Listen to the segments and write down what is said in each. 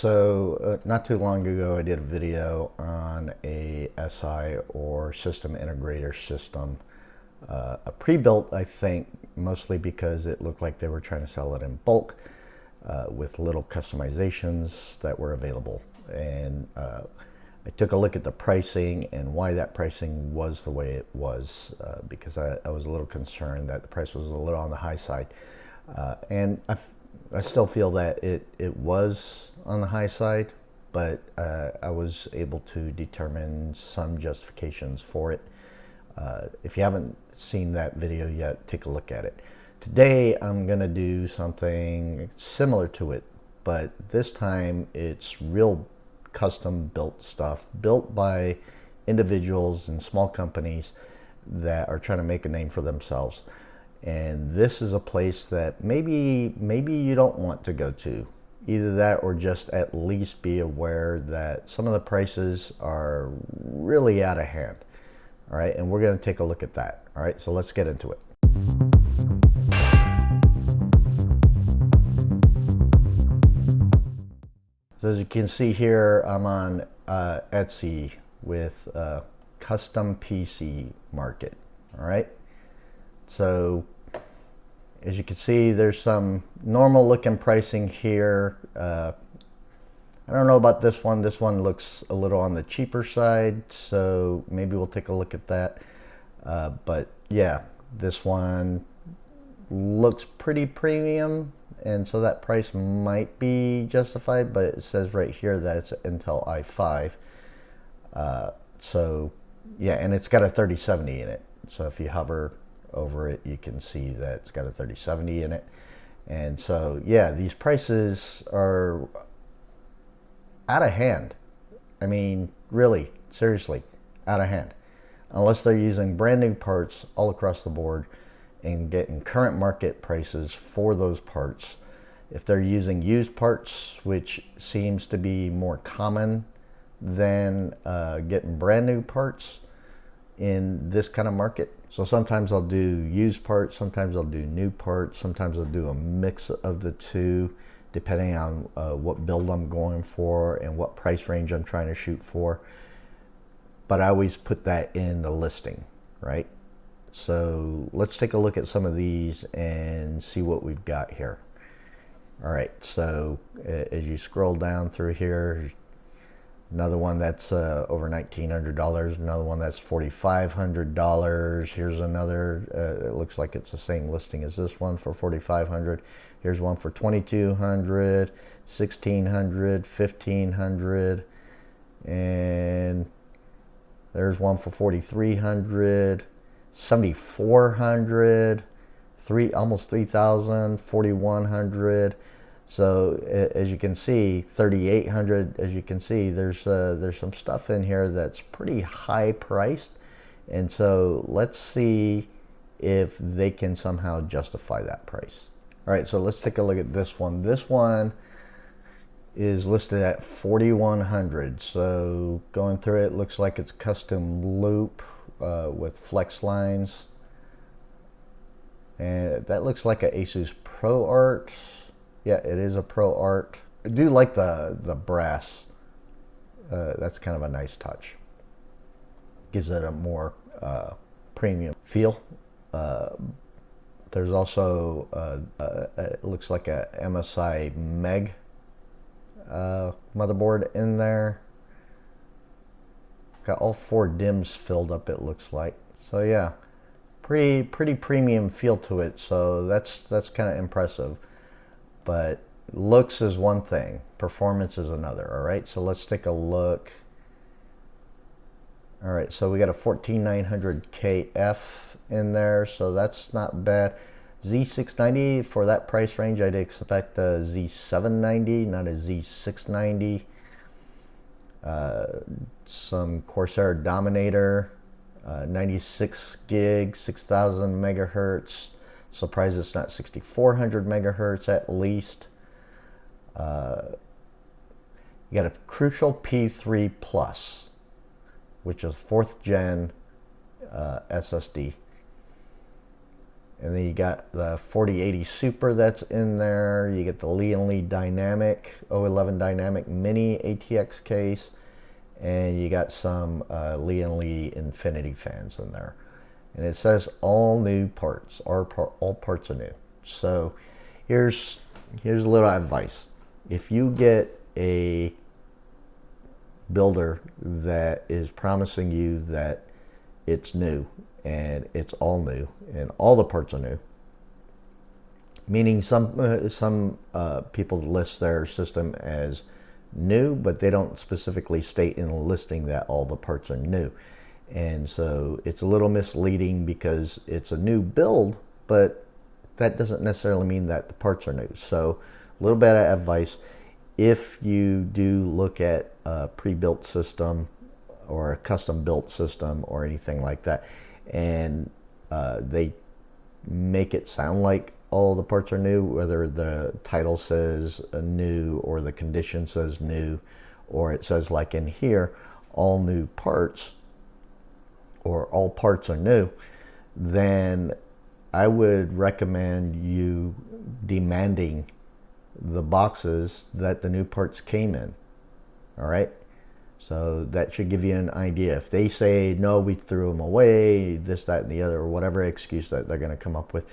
Not too long ago I did a video on a SI or system integrator system, a pre-built, I think, mostly because it looked like they were trying to sell it in bulk with little customizations that were available. And I took a look at the pricing and why that pricing was the way it was, because I was a little concerned that the price was a little on the high side. And I still feel that it was on the high side, but I was able to determine some justifications for it. If you haven't seen that video yet, take a look at it. Today I'm gonna do something similar to it, but this time it's real custom built stuff, built by individuals and small companies that are trying to make a name for themselves. And this is a place that maybe you don't want to go to. Either that, or just at least be aware that some of the prices are really out of hand. All right, and we're going to take a look at that. All right, so let's get into it. So as you can see here, I'm on Etsy with Custom PC Market. All right. So as you can see, there's some normal looking pricing here. I don't know about this one. This one looks a little on the cheaper side, so maybe we'll take a look at that. But yeah, this one looks pretty premium, and so that price might be justified, but it says right here that it's Intel i5. So yeah, and it's got a 3070 in it. So if you hover over it, you can see that it's got a 3070 in it. And so yeah, these prices are out of hand. I mean, really, seriously, out of hand. Unless they're using brand new parts all across the board and getting current market prices for those parts. If they're using used parts, which seems to be more common than getting brand new parts in this kind of market. So sometimes I'll do used parts, sometimes I'll do new parts, sometimes I'll do a mix of the two, depending on what build I'm going for and what price range I'm trying to shoot for. But I always put that in the listing, right? So let's take a look at some of these and see what we've got here. All right, so as you scroll down through here, another one that's over $1,900, another one that's $4,500. Here's another, it looks like it's the same listing as this one for $4,500. Here's one for $2,200, $1,600, $1,500, and there's one for $4,300, $7,400, almost $3,000, $4,100. So as you can see, $3,800. As you can see, there's some stuff in here that's pretty high priced, and so let's see if they can somehow justify that price. All right, so let's take a look at this one. This one is listed at $4,100. So going through it, looks like it's custom loop with flex lines, and that looks like a Asus ProArt. Yeah, it is a ProArt. I do like the brass. That's kind of a nice touch. Gives it a more premium feel. There's also it looks like a MSI Meg motherboard in there. Got all 4 DIMMs filled up, it looks like. So yeah, pretty premium feel to it. So that's kind of impressive. But looks is one thing, performance is another. All right, so let's take a look. All right, so we got a 14900KF in there, so that's not bad. Z690, for that price range, I'd expect a Z790, not a Z690. Some Corsair Dominator, 96 gig, 6000 megahertz. Surprised it's not 6400 megahertz at least. You got a Crucial P3 Plus, which is 4th gen SSD. And then you got the 4080 Super that's in there. You get the Lee & Lee Dynamic, 011 Dynamic Mini ATX case. And you got some Lee & Lee Infinity fans in there. And it says all new parts, all parts are new. So here's a little advice. If you get a builder that is promising you that it's new and it's all new and all the parts are new, meaning some people list their system as new, but they don't specifically state in the listing that all the parts are new. And so it's a little misleading because it's a new build, but that doesn't necessarily mean that the parts are new. So a little bit of advice: if you do look at a pre-built system or a custom built system or anything like that, and they make it sound like all the parts are new, whether the title says new or the condition says new, or it says like in here, all new parts, or all parts are new, then I would recommend you demanding the boxes that the new parts came in. All right, so that should give you an idea. If they say no, we threw them away, this, that, and the other, or whatever excuse that they're going to come up with,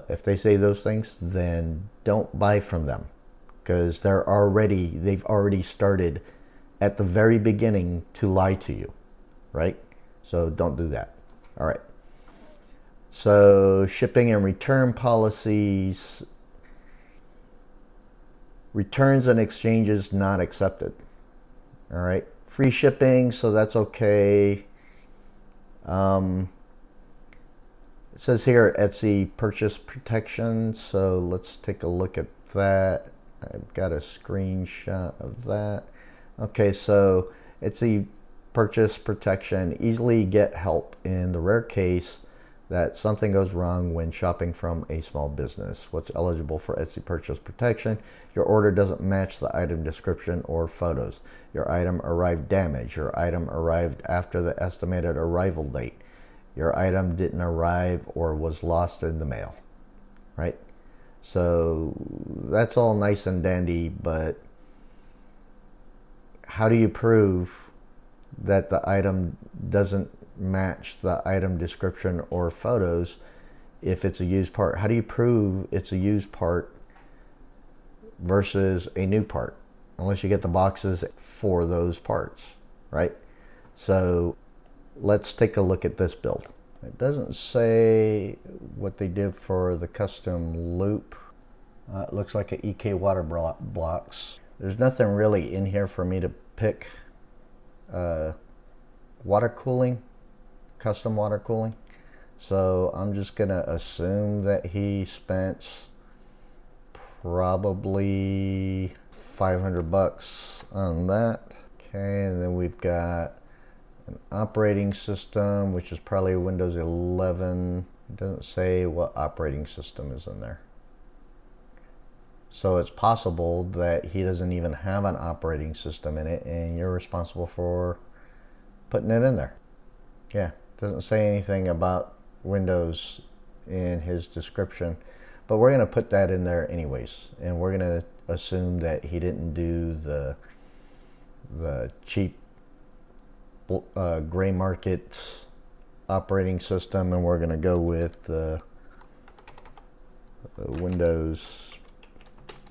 if they say those things, then don't buy from them, because they've already started at the very beginning to lie to you, right? So don't do that. All right. So shipping and return policies. Returns and exchanges not accepted. All right. Free shipping, so that's okay. It says here Etsy purchase protection, so let's take a look at that. I've got a screenshot of that. Okay, so Etsy purchase protection: easily get help in the rare case that something goes wrong when shopping from a small business. What's eligible for Etsy purchase protection? Your order doesn't match the item description or photos. Your item arrived damaged. Your item arrived after the estimated arrival date. Your item didn't arrive or was lost in the mail, right? So that's all nice and dandy, but how do you prove that the item doesn't match the item description or photos if it's a used part? How do you prove it's a used part versus a new part, unless you get the boxes for those parts, right? So let's take a look at this build. It doesn't say what they did for the custom loop. It looks like an EK water blocks. There's nothing really in here for me to pick. Water cooling, custom water cooling. So I'm just gonna assume that he spent probably $500 on that. Okay, and then we've got an operating system, which is probably Windows 11. It doesn't say what operating system is in there. So it's possible that he doesn't even have an operating system in it, and you're responsible for putting it in there. Yeah, doesn't say anything about Windows in his description, but we're going to put that in there anyways, and we're going to assume that he didn't do the cheap gray market operating system, and we're going to go with the Windows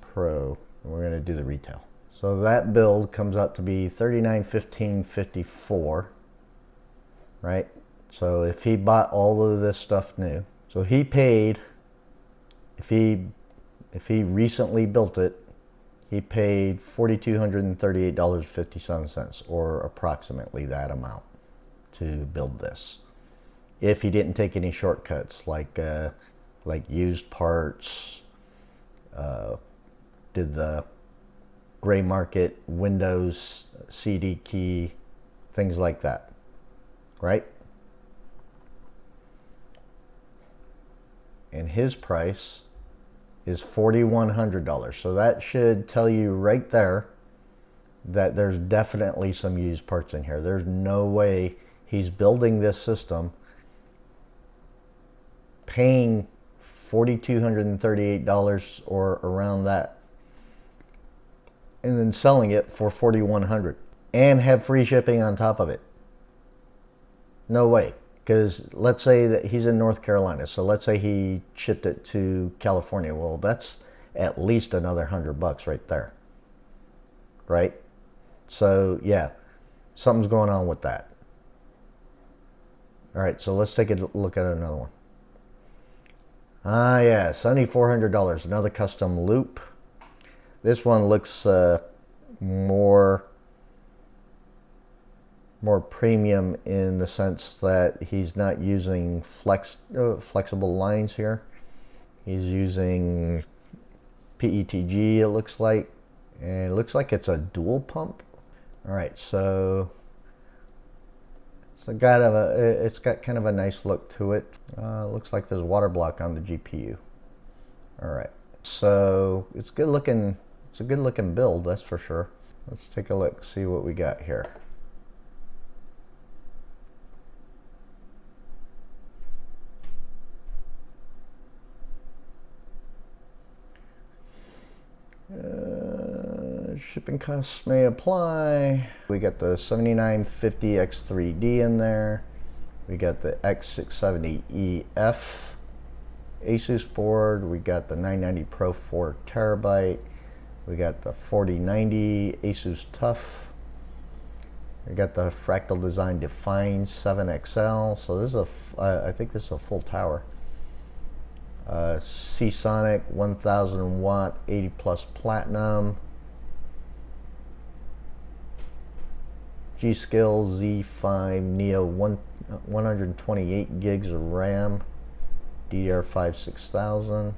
Pro, and we're going to do the retail. So that build comes out to be $39,1554, right? So if he bought all of this stuff new, so he paid, if he recently built it, he paid $4,238.57, or approximately that amount, to build this. If he didn't take any shortcuts like used parts, did the gray market Windows CD key, things like that, right? And his price is $4,100. So that should tell you right there that there's definitely some used parts in here. There's no way he's building this system, paying $4,238 or around that, and then selling it for $4,100 and have free shipping on top of it. No way. Because let's say that he's in North Carolina, so let's say he shipped it to California. Well, that's at least another $100 right there, right? So yeah, something's going on with that. All right, so let's take a look at another one. Ah, yeah, $7,400, another custom loop. This one looks more premium in the sense that he's not using flexible lines here. He's using PETG, it looks like, and it looks like it's a dual pump. All right, so it's got kind of a nice look to it. Looks like there's water block on the GPU. All right, so it's good looking. It's a good looking build, that's for sure. Let's take a look, see what we got here. Shipping costs may apply. We got the 7950 X3D in there. We got the X670EF Asus board. We got the 990 Pro 4 terabyte. We got the 4090 Asus TUF. We got the Fractal Design Define 7XL. So this is I think this is a full tower. Seasonic 1000 watt 80 plus platinum. G.Skill Z5 Neo 128 gigs of RAM. DDR5 6000.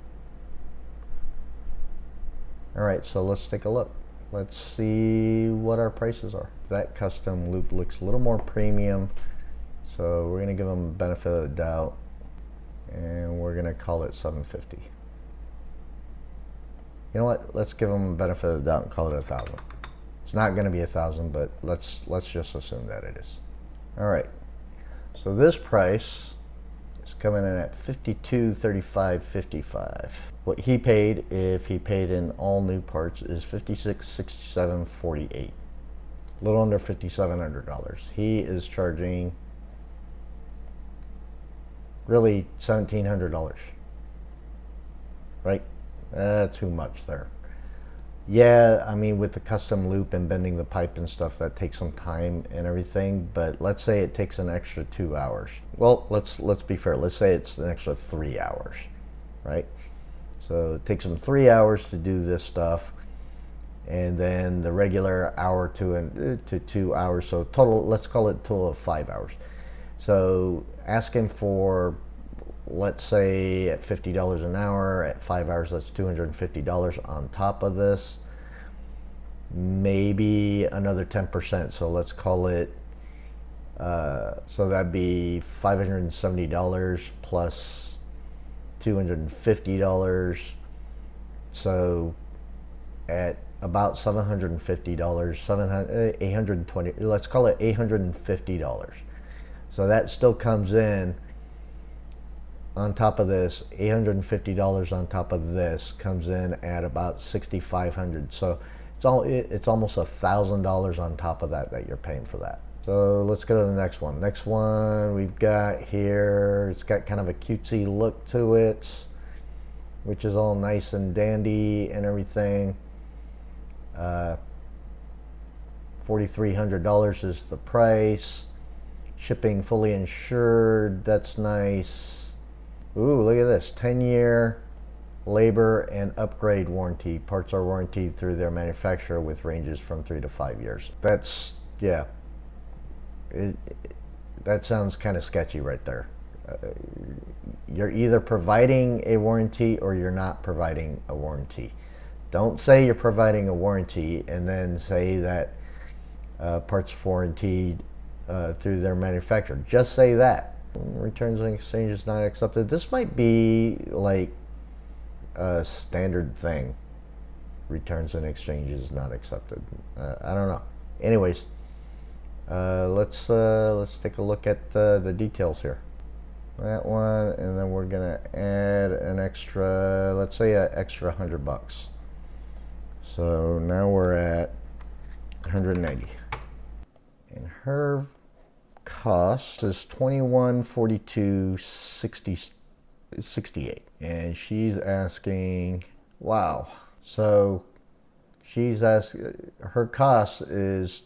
Alright, so let's take a look. Let's see what our prices are. That custom loop looks a little more premium, so we're going to give them benefit of the doubt, and we're going to call it $750. You know what? Let's give them benefit of the doubt and call it $1,000. It's not going to be $1,000, but let's just assume that it is. Alright, so this price is coming in at $5235.55. What he paid, if he paid in all new parts, is $5667.48. A little under $5,700. He is charging really $1,700. Right? Too much there. Yeah, I mean, with the custom loop and bending the pipe and stuff, that takes some time and everything, but let's say it takes an extra 2 hours. Well, let's be fair. Let's say it's an extra 3 hours, right? So it takes them 3 hours to do this stuff, and then the regular hour to 2 hours. So total, let's call it a total of 5 hours. So asking for, let's say at $50 an hour, at 5 hours, that's $250 on top of this. Maybe another 10%. So let's call it, so that'd be $570 plus $250. So at about $750, 820, let's call it $850. So that still comes in on top of this. $850 on top of this comes in at about $6,500. So it's almost $1,000 on top of that you're paying for that. So let's go to the next one. Next one we've got here, it's got kind of a cutesy look to it, which is all nice and dandy and everything. $4,300 is the price. Shipping fully insured, that's nice. Ooh, look at this, 10-year labor and upgrade warranty. Parts are warranted through their manufacturer with ranges from 3 to 5 years. That's, yeah, that sounds kind of sketchy right there. You're either providing a warranty or you're not providing a warranty. Don't say you're providing a warranty and then say that parts warranted through their manufacturer. Just say that. Returns and exchanges not accepted. This might be like a standard thing. Returns and exchanges not accepted. I don't know. Anyways, let's take a look at the details here. that one, and then we're gonna add an extra, let's say an extra $100. So now we're at 190, and her cost is 2142.68, and she's asking, wow. So she's asking, her cost is,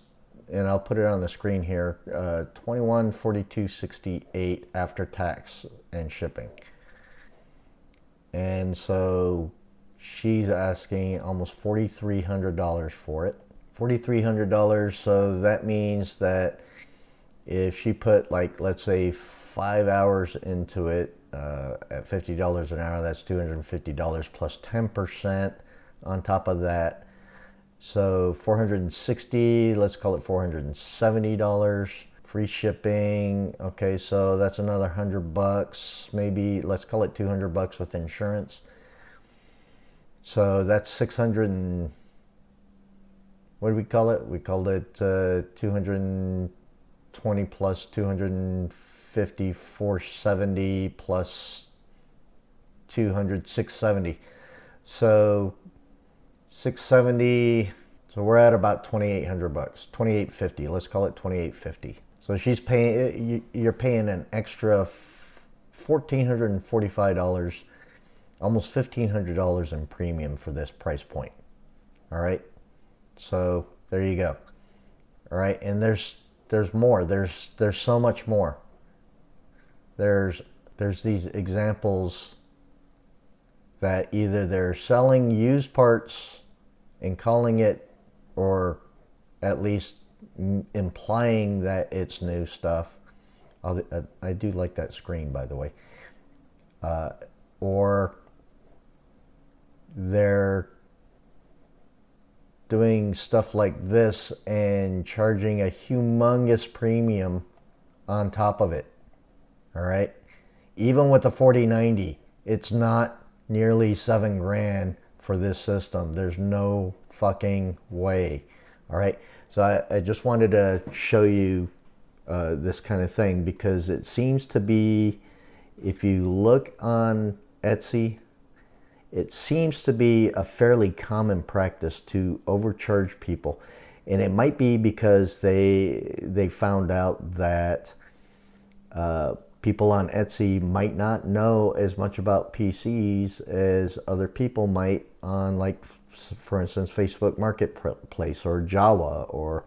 and I'll put it on the screen here, 2142.68 after tax and shipping. And so she's asking almost $4,300 for it. $4,300. So that means that if she put, like, let's say 5 hours into it, at $50 an hour, that's $250 plus 10% on top of that. So 460, let's call it $470. Free shipping. Okay, so that's another $100, maybe let's call it $200 with insurance. So that's 600 and, what do we call it? We called it 220 plus 250, 470 plus 200, 670. So 670. So we're at about $2,800, $2,850. Let's call it $2,850. So she's paying. You're paying an extra $1,445, almost $1,500 in premium for this price point. All right. So there you go. All right, and there's more. There's so much more. There's these examples that either they're selling used parts and calling it, or at least implying that it's new stuff. I do like that screen, by the way. Or they're doing stuff like this and charging a humongous premium on top of it. All right, even with the 4090, it's not nearly $7,000 for this system. There's no fucking way. All right, so I just wanted to show you this kind of thing, because it seems to be, if you look on Etsy, it seems to be a fairly common practice to overcharge people. And it might be because they found out that people on Etsy might not know as much about PCs as other people might on, like, for instance, Facebook Marketplace or Java or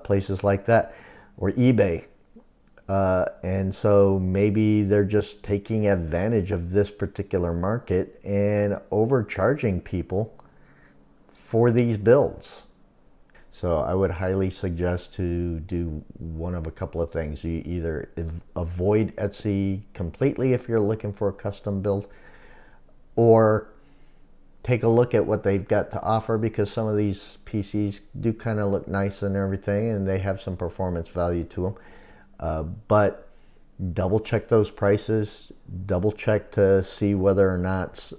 places like that, or eBay. And so maybe they're just taking advantage of this particular market and overcharging people for these builds. So I would highly suggest to do one of a couple of things. You either avoid Etsy completely if you're looking for a custom build, or take a look at what they've got to offer, because some of these PCs do kind of look nice and everything, and they have some performance value to them. But double check those prices, double check to see whether or not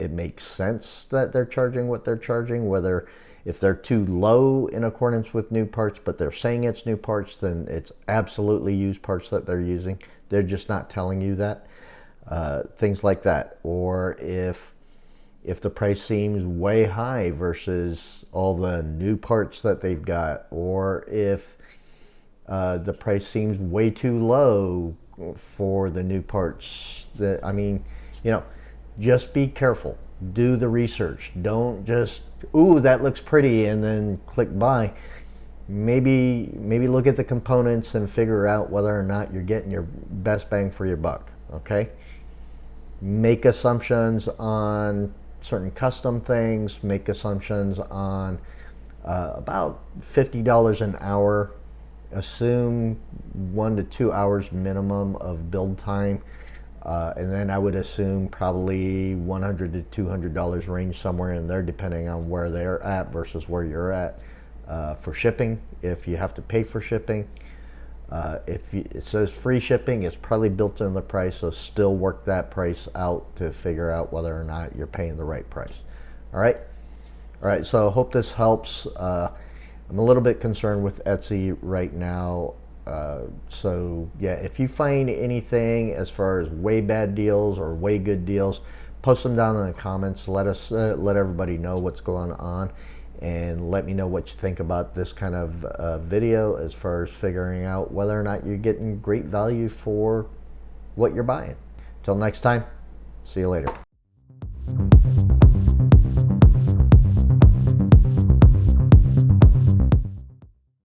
it makes sense that they're charging what they're charging, whether if they're too low in accordance with new parts, but they're saying it's new parts, then it's absolutely used parts that they're using. They're just not telling you that. Things like that. Or if the price seems way high versus all the new parts that they've got, or if the price seems way too low for the new parts. I mean, just be careful. Do the research. Don't just, ooh, that looks pretty, and then click buy. Maybe look at the components and figure out whether or not you're getting your best bang for your buck. Okay? Make assumptions on certain custom things. Make assumptions on about $50 an hour. Assume 1 to 2 hours minimum of build time, and then I would assume probably $100 to $200 range, somewhere in there, depending on where they're at versus where you're at. For shipping, if you have to pay for shipping, if it says free shipping, it's probably built in the price, so still work that price out to figure out whether or not you're paying the right price. All right, so I hope this helps. I'm a little bit concerned with Etsy right now. So yeah, if you find anything as far as way bad deals or way good deals, post them down in the comments. Let us let everybody know what's going on, and let me know what you think about this kind of video as far as figuring out whether or not you're getting great value for what you're buying. Till next time, see you later.